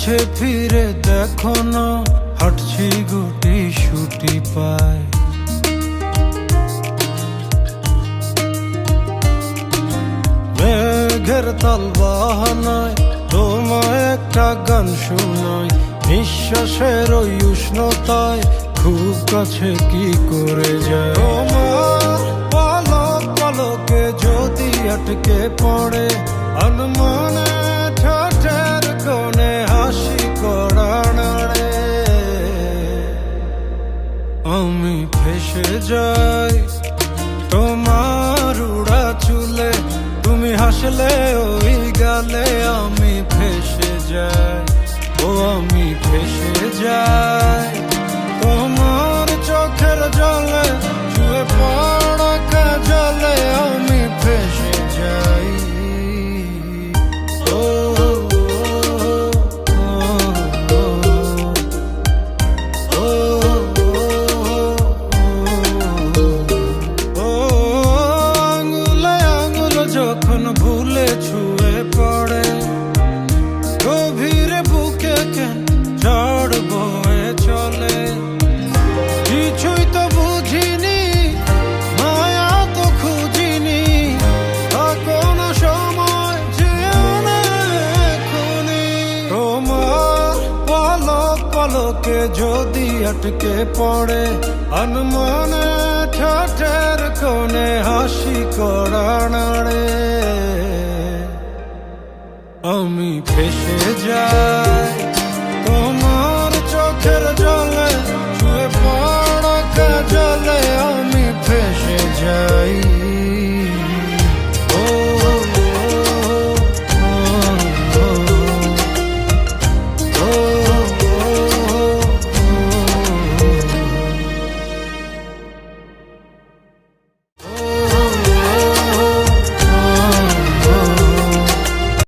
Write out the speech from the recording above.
পিছে ফিরে দেখো না, হাঁটছি গুটি সুটি পায়। মেঘের তাল বাহানায় তোমায় একটা গান শোনাই, নিঃশ্বাসের ওই উষ্ণতায় খুব কাছে কি করে যায়। তোমার পলক পলকে যদি আটকে পড়ে আনমনে ঠোঁটের কোণে হাসি কড়া নাড়ে, আমি ফেসে যাই তোমার উড়া চুলে, তুমি হাসলে ওই গালে আমি ফেসে যাই। ও আমি ফেসে যাই তোমার চোখের জলে, ছুঁয়ে পড়া কাজলে আমি ফেসে যাই। ও আঙুলে আঙুল যখন ভুলে ছুঁয়ে পড়ে, গভীরে বুকে কেন ঝড় বয়ে চলে। কিছুই তো বুঝিনি, মায়া তো খুঁজিনি, কোনো সময় যেও না এখনই। তোমার পলক পলকে যদি আটকে পড়ে আনমনে ঠোঁটের কোণে হাসি কড়া নাড়ে, আমি ফেসে যাই।